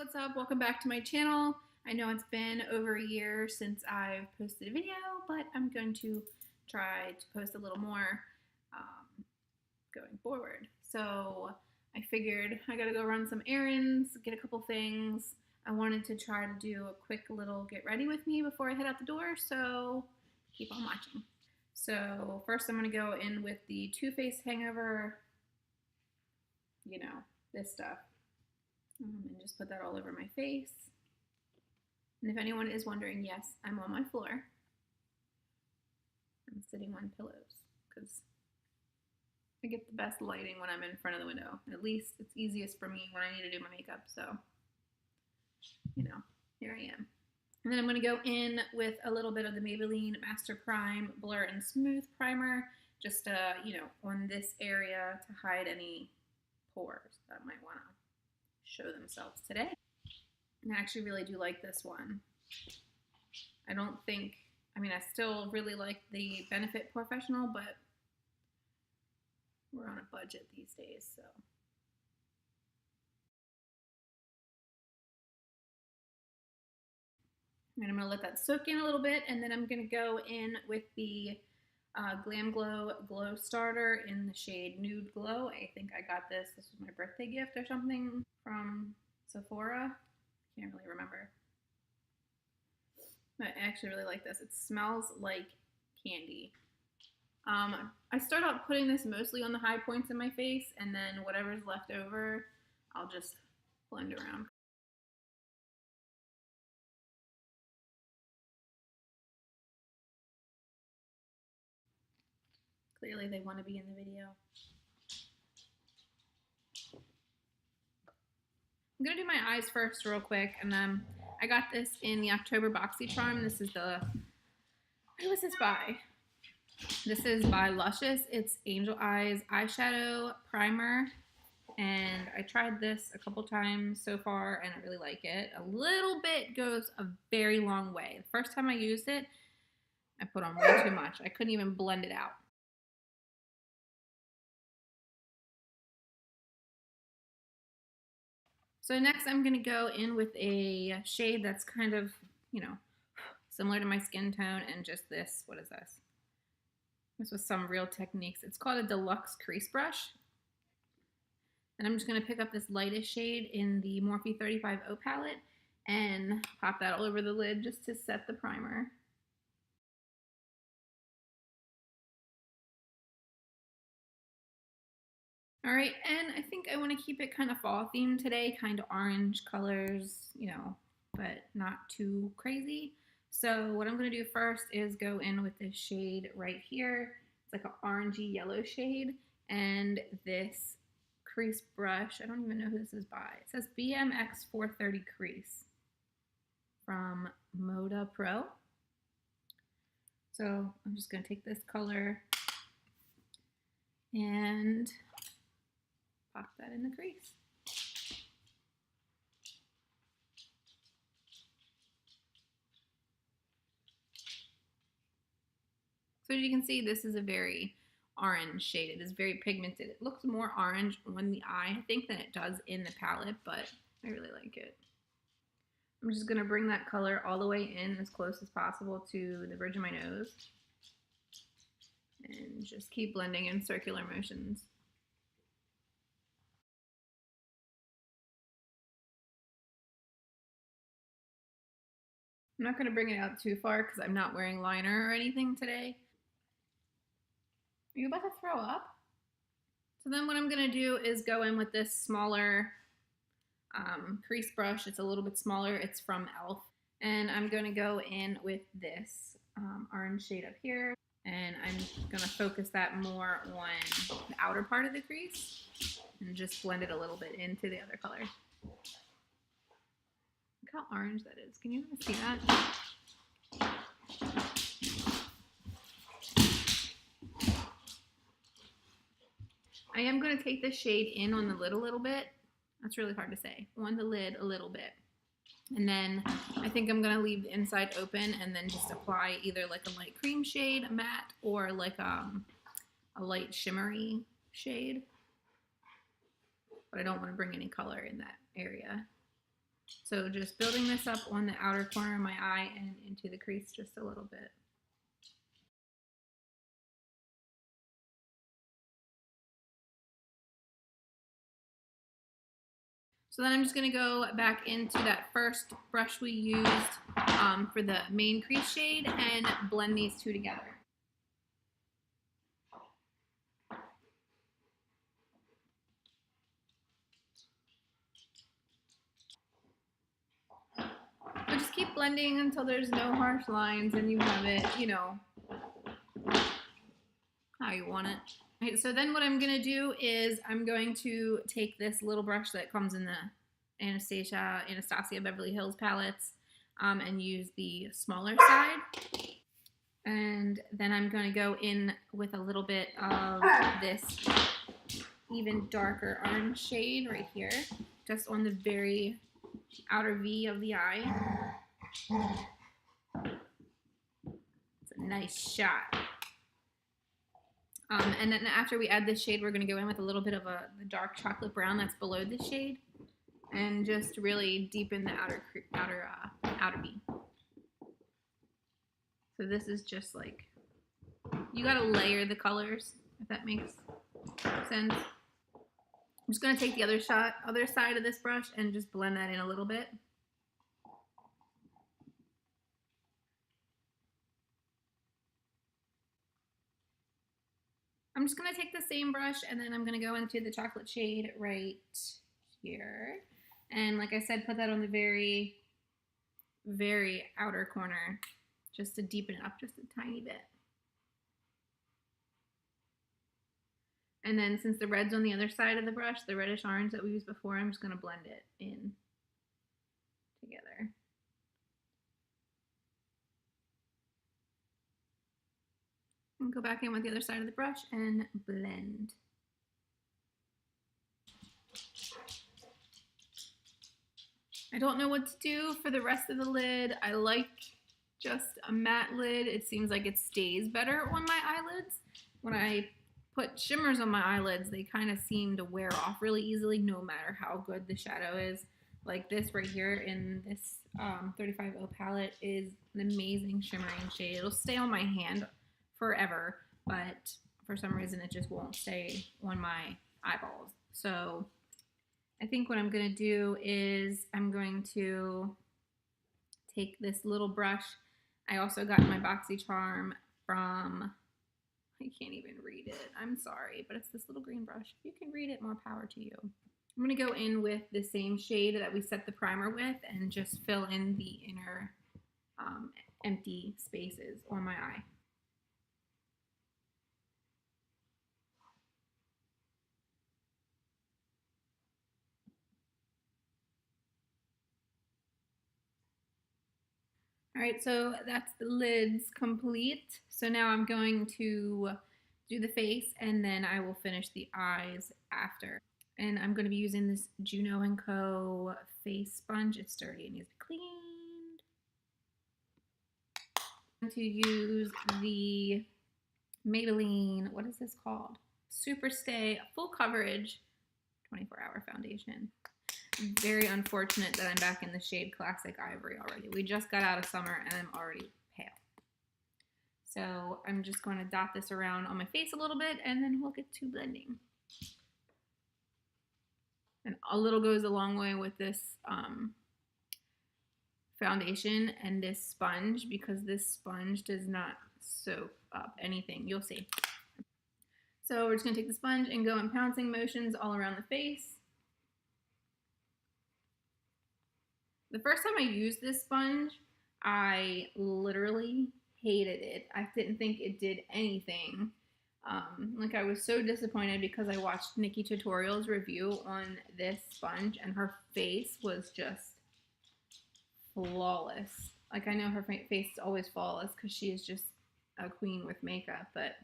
what's up? Welcome back to my channel. I know it's been over a year since I've posted a video, but I'm going to try to post a little more going forward. So I figured I gotta go run some errands, get a couple things. I wanted to try to do a quick little get ready with me before I head out the door, so keep on watching. So first I'm gonna go in with the Too Faced Hangover, you know, this stuff. And just put that all over my face. And if anyone is wondering, yes, I'm on my floor. I'm sitting on pillows because I get the best lighting when I'm in front of the window. At least it's easiest for me when I need to do my makeup. So, you know, here I am. And then I'm going to go in with a little bit of the Maybelline Master Prime Blur and Smooth Primer, just, you know, on this area to hide any pores that might want to show themselves today. And I actually really do like this one. I still really like the Benefit Professional, but we're on a budget these days, so. And I'm gonna let that soak in a little bit, and then I'm gonna go in with the Glamglow Glowstarter in the shade Nude Glow. I think I got this. This was my birthday gift or something from Sephora. Can't really remember. But I actually really like this. It smells like candy. I start out putting this mostly on the high points in my face, and then whatever's left over, I'll just blend around. Clearly they want to be in the video. I'm going to do my eyes first real quick, and then I got this in the October BoxyCharm. This is the, who was this by? This is by Luscious. It's Angel Eyes Eyeshadow Primer, and I tried this a couple times so far, and I really like it. A little bit goes a very long way. The first time I used it, I put on way too much. I couldn't even blend it out. So next I'm going to go in with a shade that's kind of, you know, similar to my skin tone, and just this, what is this? This was some Real Techniques. It's called a Deluxe Crease Brush. And I'm just going to pick up this lightest shade in the Morphe 35O palette and pop that all over the lid just to set the primer. All right, and I think I want to keep it kind of fall themed today, kind of orange colors, you know, but not too crazy. So what I'm going to do first is go in with this shade right here. It's like an orangey yellow shade, and this crease brush, I don't even know who this is by. It says BMX 430 Crease from Moda Pro. So I'm just going to take this color and pop that in the crease. So as you can see, this is a very orange shade. It is very pigmented. It looks more orange on the eye, I think, than it does in the palette, but I really like it. I'm just going to bring that color all the way in as close as possible to the bridge of my nose. And just keep blending in circular motions. I'm not going to bring it out too far because I'm not wearing liner or anything today. Are you about to throw up? So then what I'm going to do is go in with this smaller crease brush. It's a little bit smaller. It's from e.l.f. And I'm going to go in with this orange shade up here. And I'm going to focus that more on the outer part of the crease and just blend it a little bit into the other color. Look how orange that is. Can you even see that? I am going to take this shade in on the lid a little bit. That's really hard to say. On the lid a little bit. And then I think I'm going to leave the inside open and then just apply either like a light cream shade, a matte, or like a light shimmery shade. But I don't want to bring any color in that area. So just building this up on the outer corner of my eye and into the crease just a little bit. So then I'm just going to go back into that first brush we used for the main crease shade and blend these two together. So just keep blending until there's no harsh lines and you have it, you know, how you want it. Okay, so then what I'm going to do is I'm going to take this little brush that comes in the Anastasia Beverly Hills palettes and use the smaller side. And then I'm going to go in with a little bit of this even darker orange shade right here, just on the very outer V of the eye. It's a nice shot. And then after we add this shade, we're going to go in with a little bit of the dark chocolate brown that's below this shade, and just really deepen the outer V. So this is just like, you got to layer the colors, if that makes sense. I'm just going to take the other side of this brush and just blend that in a little bit. I'm just going to take the same brush and then I'm going to go into the chocolate shade right here. And like I said, put that on the very, very outer corner just to deepen it up just a tiny bit. And then since the red's on the other side of the brush, the reddish orange that we used before, I'm just going to blend it in together. And go back in with the other side of the brush and blend. I don't know what to do for the rest of the lid. I like just a matte lid. It seems like it stays better on my eyelids. When I put shimmers on my eyelids, they kind of seem to wear off really easily no matter how good the shadow is. Like this right here in this 35O palette is an amazing shimmering shade. It'll stay on my hand forever, but for some reason it just won't stay on my eyeballs. So I think what I'm going to do is I'm going to take this little brush. I also got my BoxyCharm from, I can't even read it, I'm sorry, but it's this little green brush. If you can read it, more power to you. I'm going to go in with the same shade that we set the primer with and just fill in the inner empty spaces on my eye. All right, so that's the lids complete. So now I'm going to do the face and then I will finish the eyes after. And I'm going to be using this Juno & Co. face sponge. It's dirty, it needs to be cleaned. I'm going to use the Maybelline, what is this called? Super Stay Full Coverage 24-hour foundation. Very unfortunate that I'm back in the shade Classic Ivory already. We just got out of summer and I'm already pale. So I'm just going to dot this around on my face a little bit and then we'll get to blending. And a little goes a long way with this foundation and this sponge, because this sponge does not soak up anything. You'll see. So we're just going to take the sponge and go in pouncing motions all around the face. The first time I used this sponge, I literally hated it. I didn't think it did anything. Like I was so disappointed because I watched Nikki Tutorial's review on this sponge and her face was just flawless. Like I know her face is always flawless because she is just a queen with makeup, but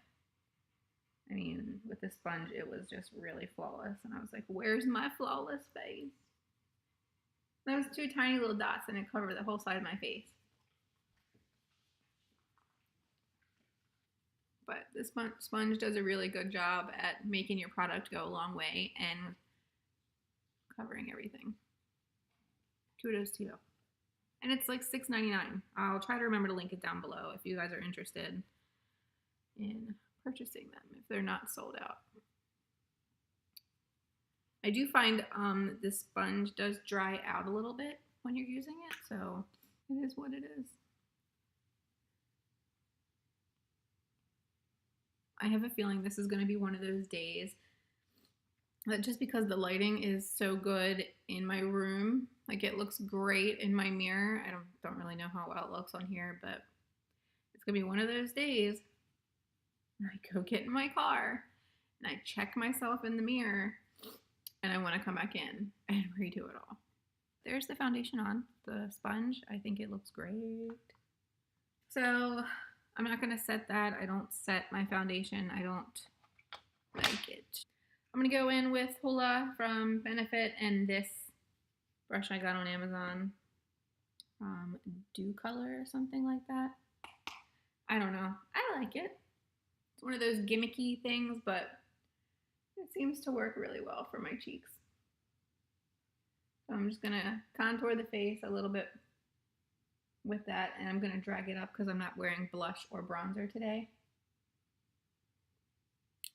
I mean, with the sponge, it was just really flawless. And I was like, where's my flawless face? Those two tiny little dots and it covered the whole side of my face. But this sponge does a really good job at making your product go a long way and covering everything. kudos to you. And it's like $6.99. I'll try to remember to link it down below if you guys are interested in purchasing them if they're not sold out. I do find this sponge does dry out a little bit when you're using it, so it is what it is. I have a feeling this is going to be one of those days that just because the lighting is so good in my room, like it looks great in my mirror. I don't really know how well it looks on here, but it's going to be one of those days when I go get in my car and I check myself in the mirror and I want to come back in and redo it all. There's the foundation on, the sponge. I think it looks great. So I'm not going to set that. I don't set my foundation. I don't like it. I'm going to go in with Hoola from Benefit and this brush I got on Amazon. Dew Color or something like that. I don't know. I like it. It's one of those gimmicky things, but it seems to work really well for my cheeks. So I'm just going to contour the face a little bit with that, and I'm going to drag it up because I'm not wearing blush or bronzer today.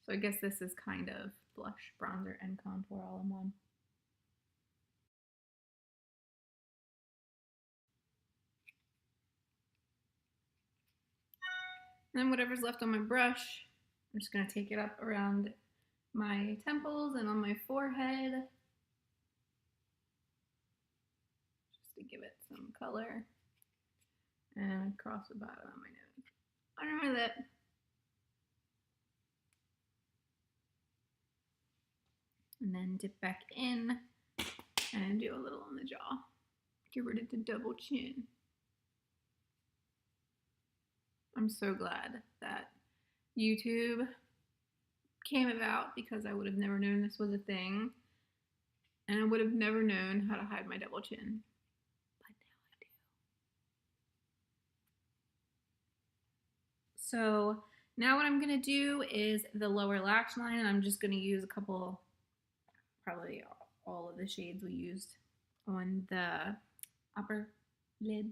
So I guess this is kind of blush, bronzer, and contour all in one. And then whatever's left on my brush, I'm just going to take it up around my temples and on my forehead, just to give it some color, and across the bottom of my nose, under my lip, and then dip back in and do a little on the jaw. Get rid of the double chin. I'm so glad that YouTube came about because I would have never known this was a thing, and I would have never known how to hide my double chin, but now I do. So now what I'm going to do is the lower lash line, and I'm just going to use a couple, probably all of the shades we used on the upper lid.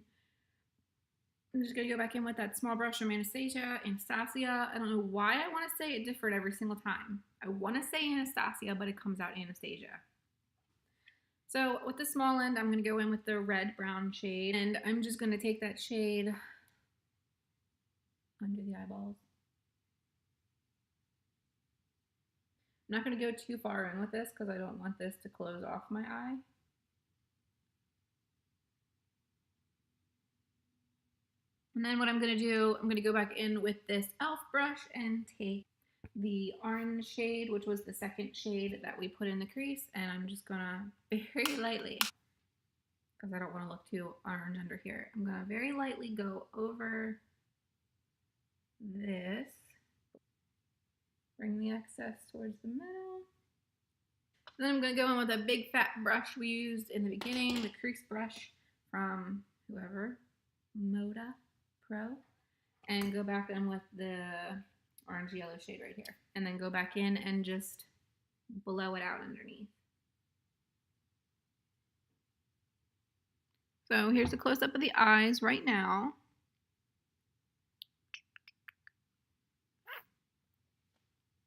I'm just going to go back in with that small brush from Anastasia. I don't know why I want to say it different every single time. I want to say Anastasia, but it comes out Anastasia. So with the small end, I'm going to go in with the red brown shade, and I'm just going to take that shade under the eyeballs. I'm not going to go too far in with this because I don't want this to close off my eye. And then what I'm going to do, I'm going to go back in with this e.l.f. brush and take the orange shade, which was the second shade that we put in the crease, and I'm just going to very lightly, because I don't want to look too orange under here, I'm going to very lightly go over this, bring the excess towards the middle. And then I'm going to go in with a big fat brush we used in the beginning, the crease brush from whoever, Moda Pro, and go back in with the orange yellow shade right here, and then go back in and just blow it out underneath. So here's a close-up of the eyes right now.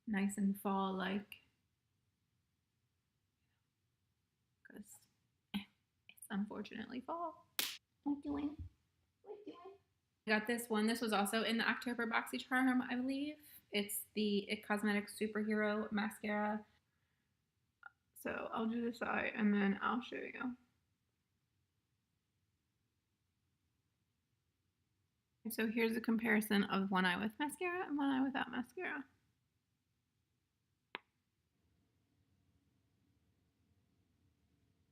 Nice and fall-like, because it's unfortunately fall. What doing? I got this one. This was also in the October BoxyCharm, I believe. It's the It Cosmetics Superhero Mascara. So I'll do this eye and then I'll show you. So here's a comparison of one eye with mascara and one eye without mascara.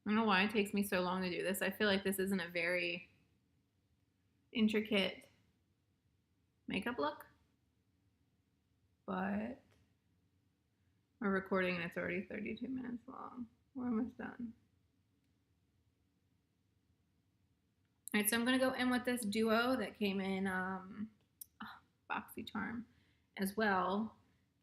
I don't know why it takes me so long to do this. I feel like this isn't a very intricate makeup look, but we're recording and it's already 32 minutes long. We're almost done. All right, so I'm gonna go in with this duo that came in BoxyCharm as well.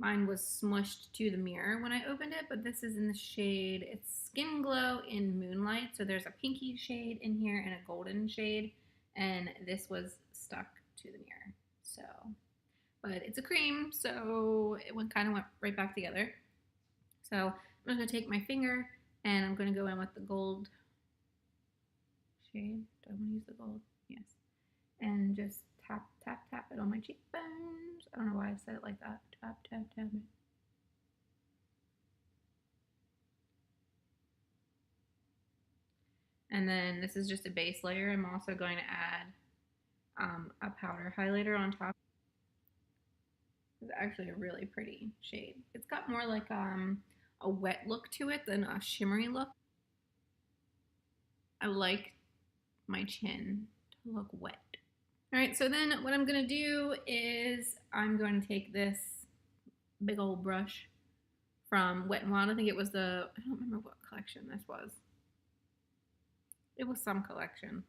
Mine was smushed to the mirror when I opened it, but this is in the shade, it's Skin Glow in Moonlight. So there's a pinky shade in here and a golden shade, and this was stuck to the mirror. So, but it's a cream, so it kind of went right back together. So I'm just gonna take my finger and I'm gonna go in with the gold shade. Do I want to use the gold? Yes. And just tap, tap, tap it on my cheekbones. I don't know why I said it like that. Tap, tap, tap it. And then this is just a base layer. I'm also going to add a powder highlighter on top. It's actually a really pretty shade. It's got more like a wet look to it than a shimmery look. I like my chin to look wet. All right, so then what I'm gonna do is I'm going to take this big old brush from Wet n Wild. I think it was I don't remember what collection this was. It was some collection.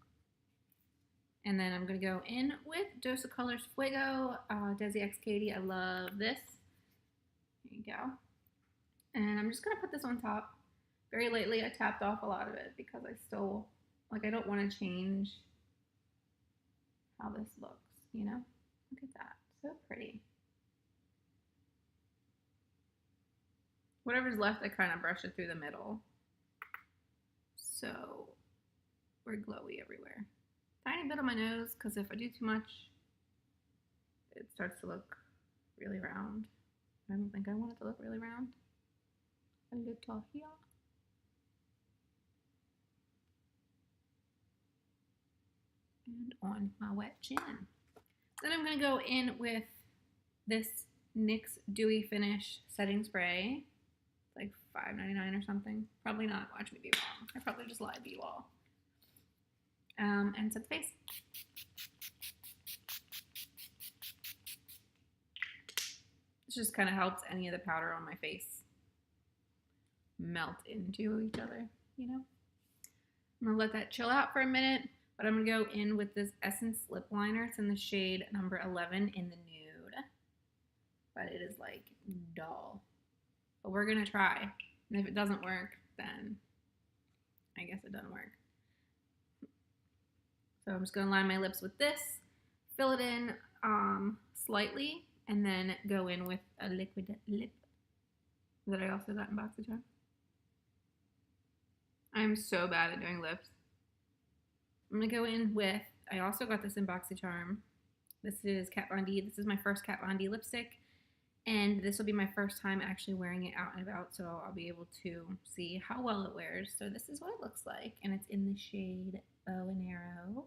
And then I'm gonna go in with Dose of Colors Fuego, Desi x Katy. I love this. There you go. And I'm just gonna put this on top very lightly. I tapped off a lot of it because I still, like, I don't wanna change how this looks, you know? Look at that, so pretty. Whatever's left, I kind of brush it through the middle. So we're glowy everywhere. Tiny bit on my nose, because if I do too much, it starts to look really round. I don't think I want it to look really round. A little here. And on my wet chin. Then I'm going to go in with this NYX Dewy Finish Setting Spray. It's like $5.99 or something. Probably not. Watch me be wrong. I probably just lied to you all. And set the face. This just kind of helps any of the powder on my face melt into each other, you know? I'm going to let that chill out for a minute. But I'm going to go in with this Essence lip liner. It's in the shade number 11 in the nude. But it is like dull. But we're going to try. And if it doesn't work, then I guess it doesn't work. So I'm just going to line my lips with this. Fill it in slightly. And then go in with a liquid lip that I also got in BoxyCharm. I'm so bad at doing lips. I'm going to go in with, I also got this in BoxyCharm. This is Kat Von D. This is my first Kat Von D lipstick. And this will be my first time actually wearing it out and about, so I'll be able to see how well it wears. So this is what it looks like, and it's in the shade Bow and Arrow.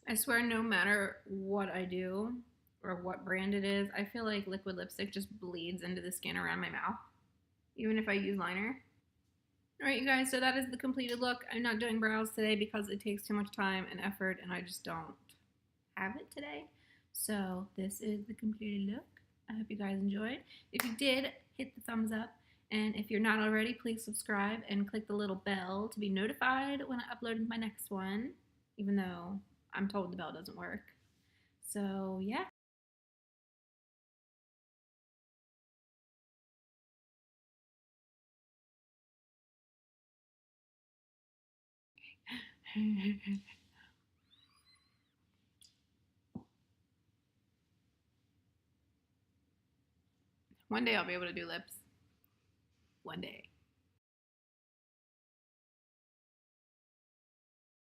I swear no matter what I do or what brand it is, I feel like liquid lipstick just bleeds into the skin around my mouth, even if I use liner. Alright you guys, so that is the completed look. I'm not doing brows today because it takes too much time and effort and I just don't have it today. So this is the completed look. I hope you guys enjoyed. If you did, hit the thumbs up. And if you're not already, please subscribe and click the little bell to be notified when I upload my next one, even though I'm told the bell doesn't work. So yeah. One day I'll be able to do lips. One day.